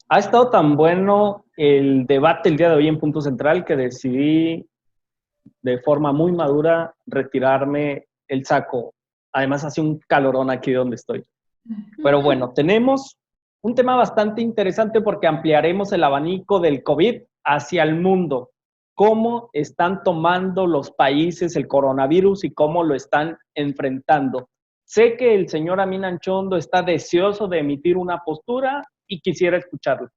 Ha estado tan bueno el debate el día de hoy en Punto Central que decidí de forma muy madura retirarme el saco. Además hace un calorón aquí donde estoy. Pero bueno, tenemos un tema bastante interesante porque ampliaremos el abanico del COVID hacia el mundo. ¿Cómo están tomando los países el coronavirus y cómo lo están enfrentando? Sé que el señor Amin Anchondo está deseoso de emitir una postura y quisiera escucharlo.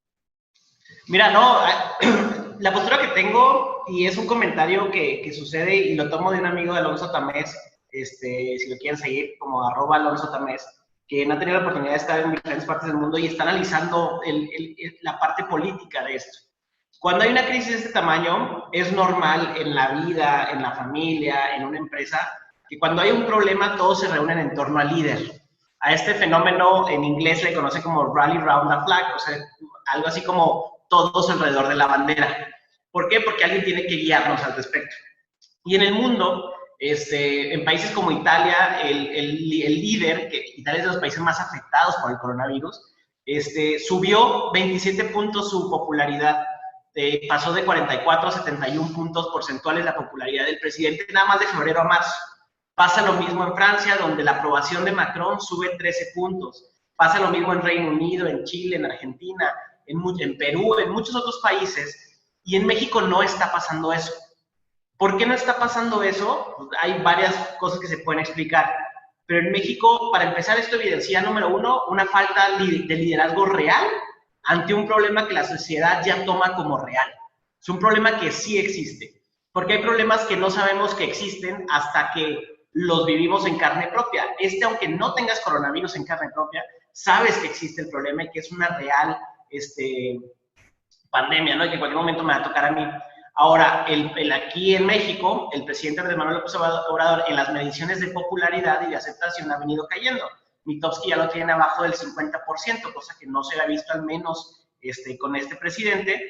Mira, no, la postura que tengo, y es un comentario que sucede, y lo tomo de un amigo de Alonso Tamés, si lo quieren seguir, como @Alonso Tamés, que no ha tenido la oportunidad de estar en diferentes partes del mundo y está analizando la parte política de esto. Cuando hay una crisis de este tamaño, es normal en la vida, en la familia, en una empresa, que cuando hay un problema todos se reúnen en torno al líder. A este fenómeno en inglés le conoce como rally round the flag, o sea, algo así como todos alrededor de la bandera. ¿Por qué? Porque alguien tiene que guiarnos al respecto. Y en el mundo, en países como Italia, el líder, que Italia es de los países más afectados por el coronavirus, subió 27 puntos su popularidad. Pasó de 44 a 71 puntos porcentuales la popularidad del presidente nada más de febrero a marzo. Pasa lo mismo en Francia, donde la aprobación de Macron sube 13 puntos. Pasa lo mismo en Reino Unido, en Chile, en Argentina, en Perú, en muchos otros países. Y en México no está pasando eso. ¿Por qué no está pasando eso? Pues hay varias cosas que se pueden explicar. Pero en México, para empezar, esto evidencia, número uno, una falta de liderazgo real ante un problema que la sociedad ya toma como real. Es un problema que sí existe. Porque hay problemas que no sabemos que existen hasta que los vivimos en carne propia. Aunque no tengas coronavirus en carne propia, sabes que existe el problema y que es una real pandemia, ¿no? Y que en cualquier momento me va a tocar a mí. Ahora, aquí en México, el presidente Andrés Manuel López Obrador, en las mediciones de popularidad y de aceptación ha venido cayendo. Mitofsky ya lo tiene abajo del 50%, cosa que no se había visto al menos con este presidente.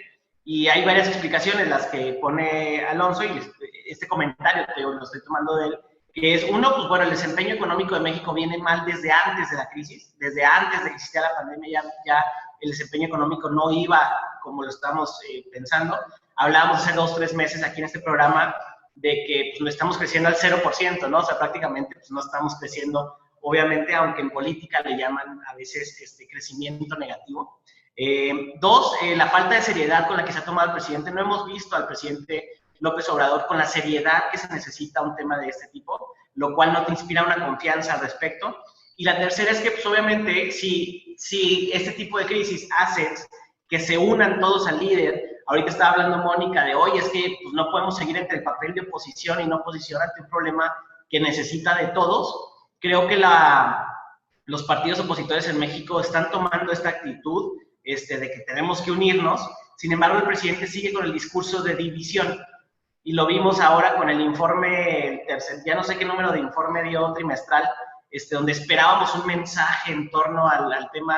Y hay varias explicaciones, las que pone Alonso, y este comentario que lo estoy tomando de él, que es uno, pues bueno, el desempeño económico de México viene mal desde antes de la crisis, desde antes de que existiera la pandemia ya el desempeño económico no iba como lo estamos pensando. Hablábamos hace 2 o 3 meses aquí en este programa de que pues, no estamos creciendo al 0%, ¿no? O sea, prácticamente pues, no estamos creciendo, obviamente, aunque en política le llaman a veces crecimiento negativo. Dos, la falta de seriedad con la que se ha tomado el presidente. No hemos visto al presidente López Obrador con la seriedad que se necesita un tema de este tipo, lo cual no te inspira una confianza al respecto. Y la tercera es que, pues, obviamente, si este tipo de crisis hace que se unan todos al líder, ahorita estaba hablando Mónica de, oye, es que pues, no podemos seguir entre el papel de oposición y no oposición ante un problema que necesita de todos. Creo que los partidos opositores en México están tomando esta actitud de que tenemos que unirnos. Sin embargo, el presidente sigue con el discurso de división. Y lo vimos ahora con el informe, ya no sé qué número de informe dio trimestral, donde esperábamos un mensaje en torno al tema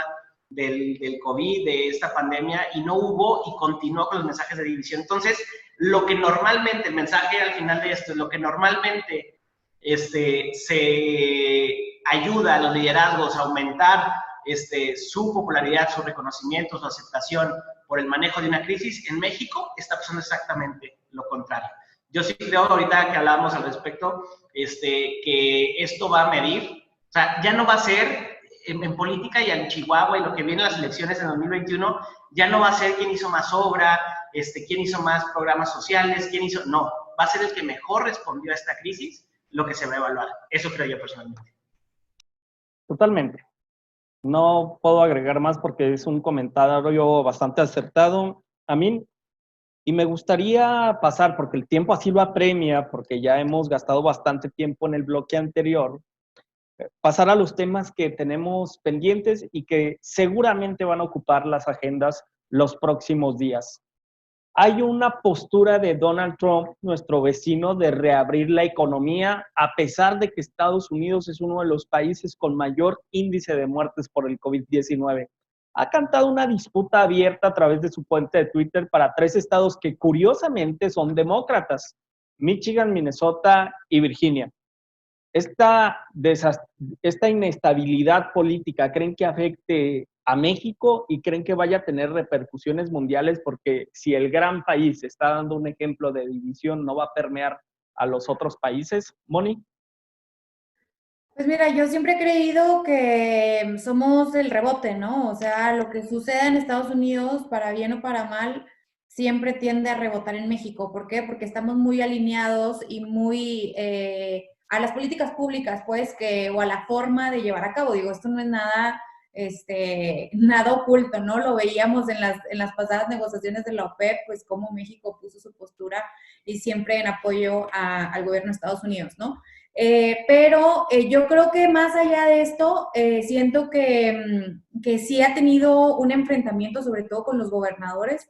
del COVID, de esta pandemia, y no hubo, y continuó con los mensajes de división. Entonces, lo que normalmente, el mensaje al final de esto, lo que normalmente se ayuda a los liderazgos a aumentar su popularidad, su reconocimiento, su aceptación por el manejo de una crisis, en México está pasando exactamente lo contrario. Yo sí creo, ahorita que hablábamos al respecto, que esto va a medir, o sea, ya no va a ser en política y en Chihuahua y lo que viene en las elecciones en 2021, ya no va a ser quién hizo más obra, quién hizo más programas sociales, quién hizo, no, va a ser el que mejor respondió a esta crisis lo que se va a evaluar. Eso creo yo personalmente. Totalmente. No puedo agregar más porque es un comentario bastante acertado. A mí, y me gustaría pasar, porque el tiempo así lo apremia, porque ya hemos gastado bastante tiempo en el bloque anterior, pasar a los temas que tenemos pendientes y que seguramente van a ocupar las agendas los próximos días. Hay una postura de Donald Trump, nuestro vecino, de reabrir la economía, a pesar de que Estados Unidos es uno de los países con mayor índice de muertes por el COVID-19. Ha cantado una disputa abierta a través de su cuenta de Twitter para 3 estados que curiosamente son demócratas: Michigan, Minnesota y Virginia. esta inestabilidad política, ¿creen que afecte a México y creen que vaya a tener repercusiones mundiales? Porque si el gran país está dando un ejemplo de división, ¿no va a permear a los otros países? Moni. Pues mira, yo siempre he creído que somos el rebote, ¿no? O sea, lo que sucede en Estados Unidos, para bien o para mal, siempre tiende a rebotar en México. ¿Por qué? Porque estamos muy alineados y muy a las políticas públicas, pues, o a la forma de llevar a cabo. Digo, esto no es nada, nada oculto, ¿no? Lo veíamos en las pasadas negociaciones de la OPEP, pues, cómo México puso su postura y siempre en apoyo al gobierno de Estados Unidos, ¿no? Pero yo creo que más allá de esto, siento que sí ha tenido un enfrentamiento, sobre todo con los gobernadores.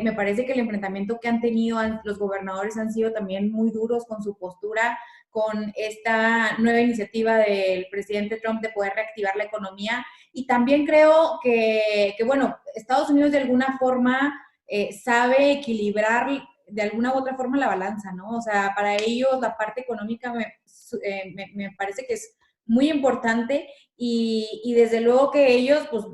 Me parece que el enfrentamiento que han tenido los gobernadores han sido también muy duros con su postura, con esta nueva iniciativa del presidente Trump de poder reactivar la economía. Y también creo bueno, Estados Unidos de alguna forma sabe equilibrar de alguna u otra forma la balanza, ¿no? O sea, para ellos la parte económica me parece que es muy importante y desde luego que ellos pues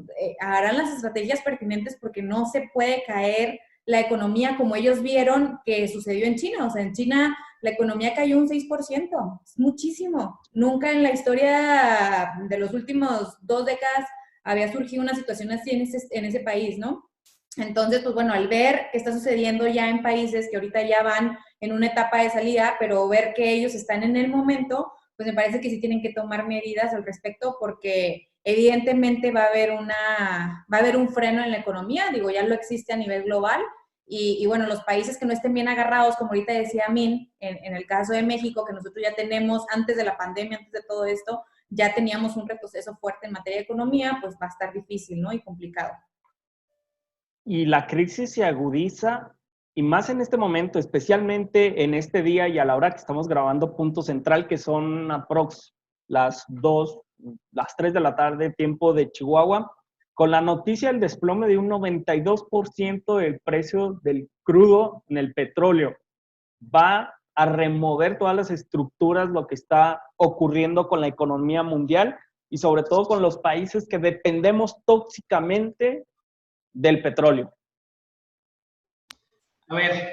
harán las estrategias pertinentes porque no se puede caer la economía como ellos vieron que sucedió en China. O sea, en China la economía cayó un 6%, es muchísimo. Nunca en la historia de los últimos 2 décadas había surgido una situación así en ese país, ¿no? Entonces, pues bueno, al ver qué está sucediendo ya en países que ahorita ya van en una etapa de salida, pero ver que ellos están en el momento, pues me parece que sí tienen que tomar medidas al respecto porque evidentemente va a haber un freno en la economía, digo, ya lo existe a nivel global y bueno, los países que no estén bien agarrados, como ahorita decía Min, en el caso de México, que nosotros ya tenemos antes de la pandemia, antes de todo esto, ya teníamos un retroceso fuerte en materia de economía, pues va a estar difícil, ¿no? Y complicado. Y la crisis se agudiza, y más en este momento, especialmente en este día y a la hora que estamos grabando punto central, que son aprox las 3 de la tarde, tiempo de Chihuahua, con la noticia del desplome de un 92% del precio del crudo en el petróleo. Va a remover todas las estructuras, lo que está ocurriendo con la economía mundial y sobre todo con los países que dependemos tóxicamente del petróleo. A ver,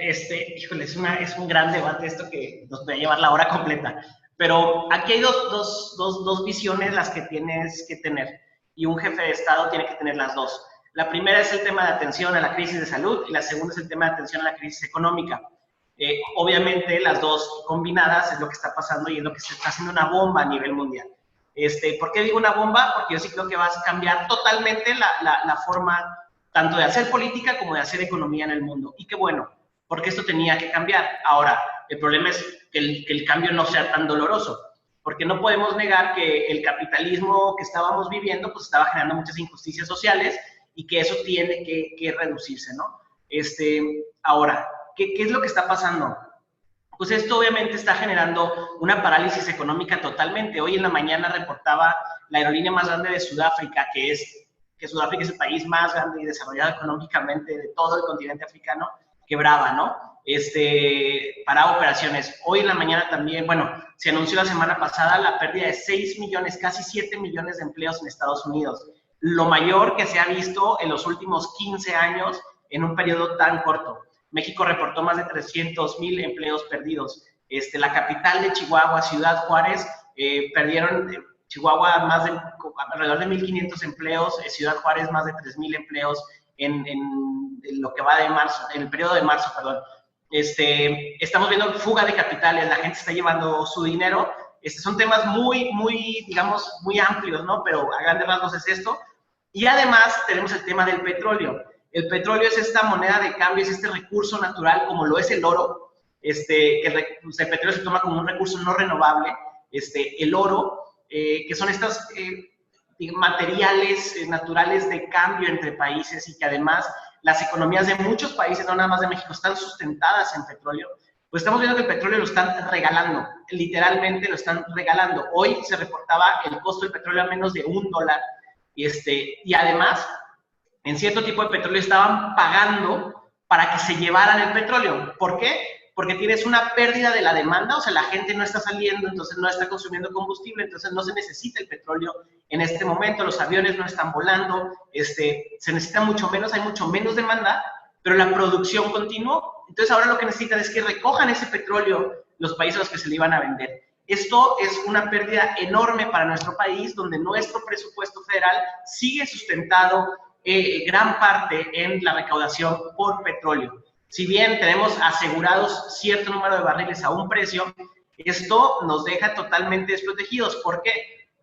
híjole, es un gran debate esto que nos puede llevar la hora completa. Pero aquí hay dos visiones las que tienes que tener. Y un jefe de Estado tiene que tener las dos. La primera es el tema de atención a la crisis de salud y la segunda es el tema de atención a la crisis económica. Obviamente las dos combinadas es lo que está pasando y es lo que se está haciendo una bomba a nivel mundial. ¿Por qué digo una bomba? Porque yo sí creo que va a cambiar totalmente la forma tanto de hacer política como de hacer economía en el mundo. Y qué bueno, porque esto tenía que cambiar. Ahora, el problema es que el cambio no sea tan doloroso, porque no podemos negar que el capitalismo que estábamos viviendo pues estaba generando muchas injusticias sociales y que eso tiene que reducirse, ¿no? Ahora, ¿qué es lo que está pasando? Pues esto obviamente está generando una parálisis económica totalmente. Hoy en la mañana reportaba la aerolínea más grande de Sudáfrica, que Sudáfrica es el país más grande y desarrollado económicamente de todo el continente africano, quebraba, ¿no? Para operaciones. Hoy en la mañana también, bueno, se anunció la semana pasada la pérdida de 6 millones, casi 7 millones de empleos en Estados Unidos. Lo mayor que se ha visto en los últimos 15 años en un periodo tan corto. México reportó más de 300,000 empleos perdidos. La capital de Chihuahua, Ciudad Juárez, perdieron... Chihuahua alrededor de 1,500 empleos, Ciudad Juárez más de 3,000 empleos en lo que va de marzo, en el periodo de marzo, perdón. Estamos viendo fuga de capitales, la gente está llevando su dinero. Son temas muy, digamos, muy amplios, ¿no? Pero a grandes rasgos es esto. Y además tenemos el tema del petróleo. El petróleo es esta moneda de cambio, es este recurso natural como lo es el oro. El petróleo se toma como un recurso no renovable. El oro, que son estos materiales naturales de cambio entre países y que además las economías de muchos países, no nada más de México, están sustentadas en petróleo, pues estamos viendo que el petróleo lo están regalando, literalmente lo están regalando. Hoy se reportaba el costo del petróleo a menos de $1 y además en cierto tipo de petróleo estaban pagando para que se llevaran el petróleo. ¿Por qué? porque tienes una pérdida de la demanda, o sea, la gente no está saliendo, entonces no está consumiendo combustible, entonces no se necesita el petróleo en este momento, los aviones no están volando, se necesita mucho menos, hay mucho menos demanda, pero la producción continuó. Entonces ahora lo que necesitan es que recojan ese petróleo los países a los que se le iban a vender. Esto es una pérdida enorme para nuestro país, donde nuestro presupuesto federal sigue sustentado gran parte en la recaudación por petróleo. Si bien tenemos asegurados cierto número de barriles a un precio, esto nos deja totalmente desprotegidos. ¿Por qué?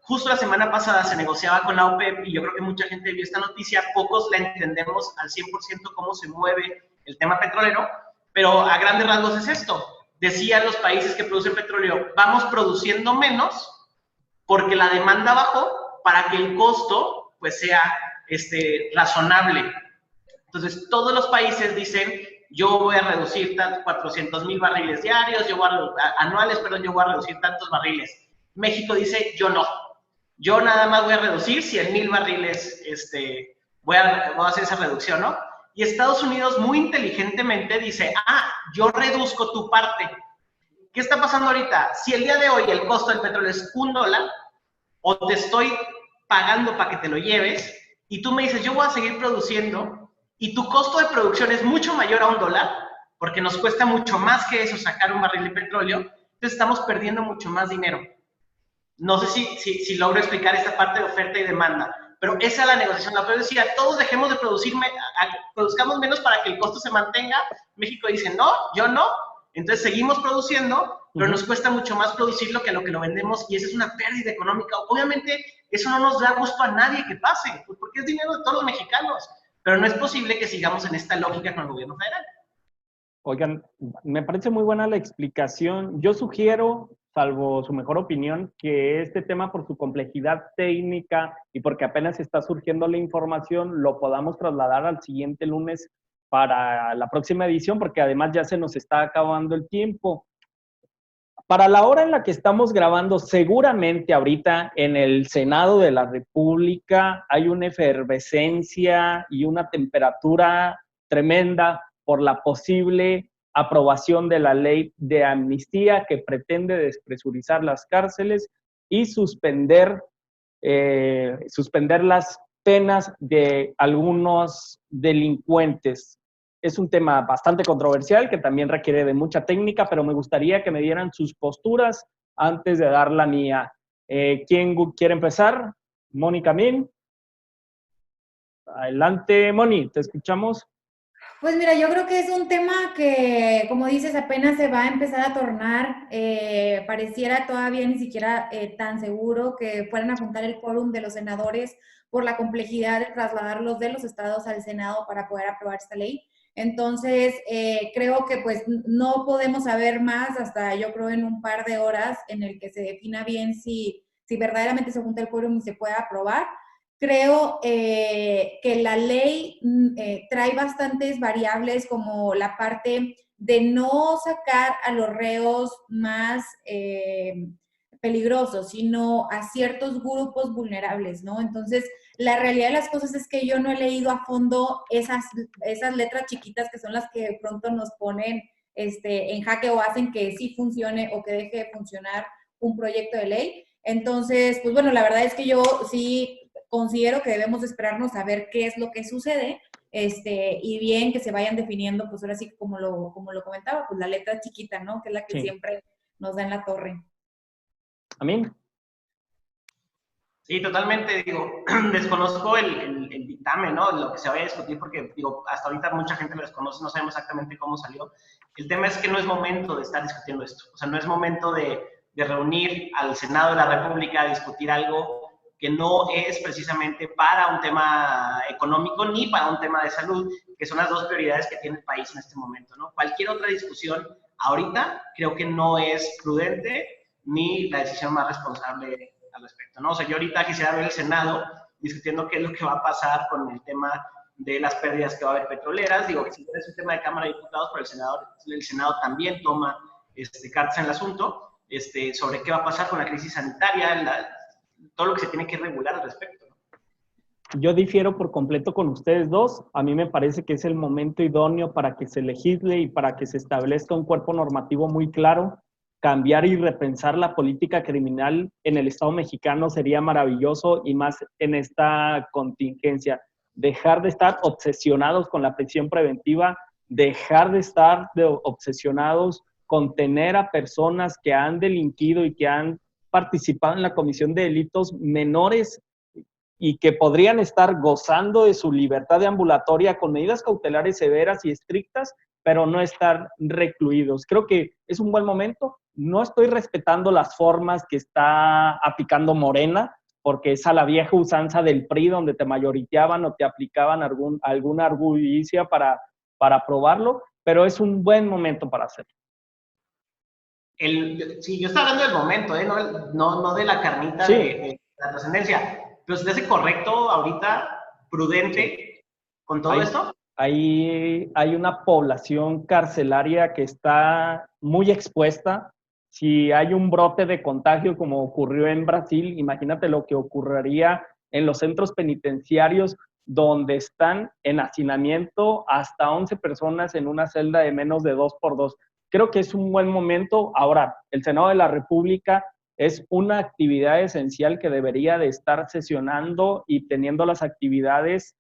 Justo la semana pasada se negociaba con la OPEP y yo creo que mucha gente vio esta noticia, pocos la entendemos al 100% cómo se mueve el tema petrolero, pero a grandes rasgos es esto. Decían los países que producen petróleo, vamos produciendo menos porque la demanda bajó para que el costo pues sea razonable. Entonces todos los países dicen, yo voy a reducir 400,000 barriles diarios, anuales, yo voy a reducir tantos barriles. México dice, yo no. Yo nada más voy a reducir 100,000 barriles, voy a hacer esa reducción, ¿no? Y Estados Unidos muy inteligentemente dice, yo reduzco tu parte. ¿Qué está pasando ahorita? Si el día de hoy el costo del petróleo es $1, o te estoy pagando para que te lo lleves, y tú me dices, yo voy a seguir produciendo, y tu costo de producción es mucho mayor a $1, porque nos cuesta mucho más que eso sacar un barril de petróleo, entonces estamos perdiendo mucho más dinero. No sé si logro explicar esta parte de oferta y demanda, pero esa es la negociación. La OPEP decía, todos dejemos de producir, produzcamos menos para que el costo se mantenga. México dice, no, yo no. Entonces seguimos produciendo, pero nos cuesta mucho más producirlo que lo vendemos, y esa es una pérdida económica. Obviamente, eso no nos da gusto a nadie que pase, pues porque es dinero de todos los mexicanos, pero no es posible que sigamos en esta lógica con el gobierno federal. Oigan, me parece muy buena la explicación. Yo sugiero, salvo su mejor opinión, que este tema, por su complejidad técnica y porque apenas está surgiendo la información, lo podamos trasladar al siguiente lunes para la próxima edición, porque además ya se nos está acabando el tiempo. Para la hora en la que estamos grabando, seguramente ahorita en el Senado de la República hay una efervescencia y una temperatura tremenda por la posible aprobación de la ley de amnistía que pretende despresurizar las cárceles y suspender las penas de algunos delincuentes. Es un tema bastante controversial que también requiere de mucha técnica, pero me gustaría que me dieran sus posturas antes de dar la mía. ¿Quién quiere empezar? Mónica Min. Adelante, Moni, te escuchamos. Pues mira, yo creo que es un tema que, como dices, apenas se va a empezar a tornar. Pareciera todavía ni siquiera tan seguro que fueran a juntar el quórum de los senadores por la complejidad de trasladarlos de los estados al Senado para poder aprobar esta ley. Entonces, creo que pues no podemos saber más hasta, yo creo, en un par de horas en el que se defina bien si verdaderamente se junta el quórum y se puede aprobar. Creo que la ley trae bastantes variables, como la parte de no sacar a los reos más peligrosos, sino a ciertos grupos vulnerables, ¿no? Entonces, la realidad de las cosas es que yo no he leído a fondo esas letras chiquitas que son las que de pronto nos ponen en jaque o hacen que sí funcione o que deje de funcionar un proyecto de ley. Entonces, pues bueno, la verdad es que yo sí considero que debemos esperarnos a ver qué es lo que sucede, y bien que se vayan definiendo, pues ahora sí, como lo comentaba, pues la letra chiquita, ¿no? Que es la que siempre nos da en la torre. ¿Amín? Sí, totalmente, digo, desconozco el dictamen, ¿no? Lo que se vaya a discutir, porque, digo, hasta ahorita mucha gente lo desconoce, no sabemos exactamente cómo salió. El tema es que no es momento de estar discutiendo esto, o sea, no es momento de reunir al Senado de la República a discutir algo que no es precisamente para un tema económico ni para un tema de salud, que son las dos prioridades que tiene el país en este momento, ¿no? Cualquier otra discusión ahorita creo que no es prudente ni la decisión más responsable al respecto, ¿no? O sea, yo ahorita quisiera ver el Senado discutiendo qué es lo que va a pasar con el tema de las pérdidas que va a haber petroleras. Digo, que si es un tema de Cámara de Diputados, pero el Senado también toma cartas en el asunto, sobre qué va a pasar con la crisis sanitaria, todo lo que se tiene que regular al respecto, ¿no? Yo difiero por completo con ustedes dos. A mí me parece que es el momento idóneo para que se legisle y para que se establezca un cuerpo normativo muy claro. Cambiar y repensar la política criminal en el Estado mexicano sería maravilloso, y más en esta contingencia. Dejar de estar obsesionados con la prisión preventiva, dejar de estar obsesionados con tener a personas que han delinquido y que han participado en la comisión de delitos menores y que podrían estar gozando de su libertad de ambulatoria con medidas cautelares severas y estrictas, pero no estar recluidos. Creo que es un buen momento. No estoy respetando las formas que está aplicando Morena, porque es a la vieja usanza del PRI, donde te mayoriteaban o te aplicaban alguna argudicia para aprobarlo, pero es un buen momento para hacerlo. Sí, yo estaba hablando del momento, no de la carnita sí. de la trascendencia. Pero ¿se te hace correcto ahorita, prudente, con todo esto? Hay una población carcelaria que está muy expuesta. Si hay un brote de contagio como ocurrió en Brasil, imagínate lo que ocurriría en los centros penitenciarios, donde están en hacinamiento hasta 11 personas en una celda de menos de 2x2. Creo que es un buen momento. Ahora, el Senado de la República es una actividad esencial que debería de estar sesionando y teniendo las actividades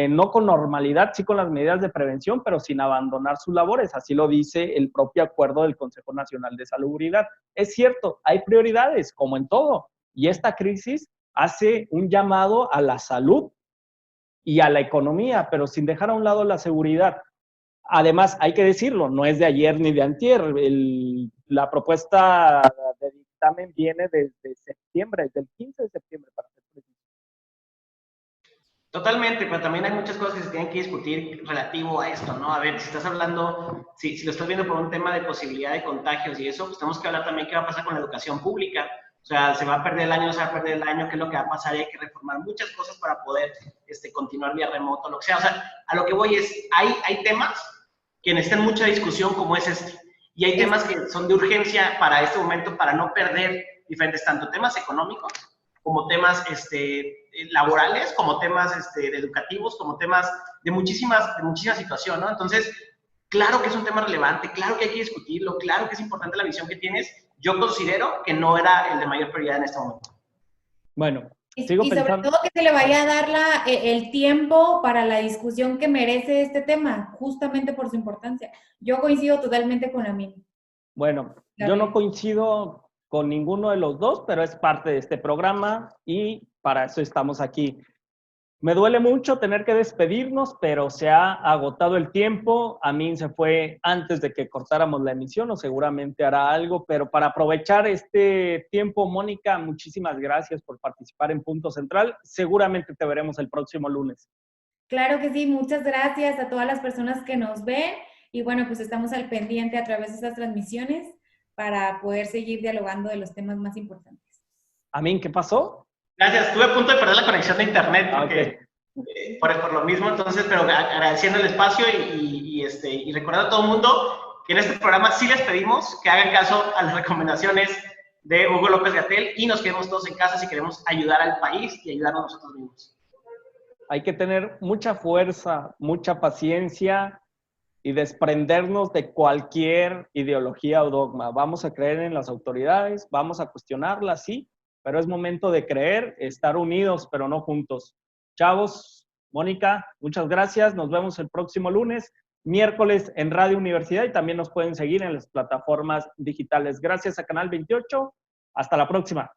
no con normalidad, sí con las medidas de prevención, pero sin abandonar sus labores. Así lo dice el propio acuerdo del Consejo Nacional de Salubridad. Es cierto, hay prioridades, como en todo, y esta crisis hace un llamado a la salud y a la economía, pero sin dejar a un lado la seguridad. Además, hay que decirlo, no es de ayer ni de antier. La propuesta de dictamen viene desde septiembre, desde el 15 de septiembre, para ser preciso. Totalmente, pero también hay muchas cosas que se tienen que discutir relativo a esto, ¿no? A ver, si estás hablando, si lo estás viendo por un tema de posibilidad de contagios y eso, pues tenemos que hablar también qué va a pasar con la educación pública. O sea, se va a perder el año, no se va a perder el año, qué es lo que va a pasar, y hay que reformar muchas cosas para poder continuar vía remoto, lo que sea. O sea, a lo que voy es, hay temas que necesitan mucha discusión como es este, y hay temas que son de urgencia para este momento, para no perder diferentes, tanto temas económicos, como temas laborales, como temas educativos, como temas de muchísima situación, ¿no? Entonces, claro que es un tema relevante, claro que hay que discutirlo, claro que es importante la visión que tienes. Yo considero que no era el de mayor prioridad en este momento. Bueno, sigo pensando. Sobre todo que se le vaya a dar el tiempo para la discusión que merece este tema, justamente por su importancia. Yo coincido totalmente con Amin. Bueno, yo no coincido con ninguno de los dos, pero es parte de este programa y para eso estamos aquí. Me duele mucho tener que despedirnos, pero se ha agotado el tiempo. Amin se fue antes de que cortáramos la emisión, o seguramente hará algo, pero para aprovechar este tiempo, Mónica, muchísimas gracias por participar en Punto Central. Seguramente te veremos el próximo lunes. Claro que sí, muchas gracias a todas las personas que nos ven y bueno, pues estamos al pendiente a través de estas transmisiones para poder seguir dialogando de los temas más importantes. Amin, ¿qué pasó? Gracias, estuve a punto de perder la conexión de internet porque, por lo mismo, entonces, pero agradeciendo el espacio y recordando a todo el mundo que en este programa sí les pedimos que hagan caso a las recomendaciones de Hugo López-Gatell y nos quedemos todos en casa si queremos ayudar al país y ayudarnos nosotros mismos. Hay que tener mucha fuerza, mucha paciencia y desprendernos de cualquier ideología o dogma. Vamos a creer en las autoridades, vamos a cuestionarlas, sí, pero es momento de creer, estar unidos, pero no juntos. Chavos, Mónica, muchas gracias. Nos vemos el próximo lunes, miércoles en Radio Universidad, y también nos pueden seguir en las plataformas digitales. Gracias a Canal 28. Hasta la próxima.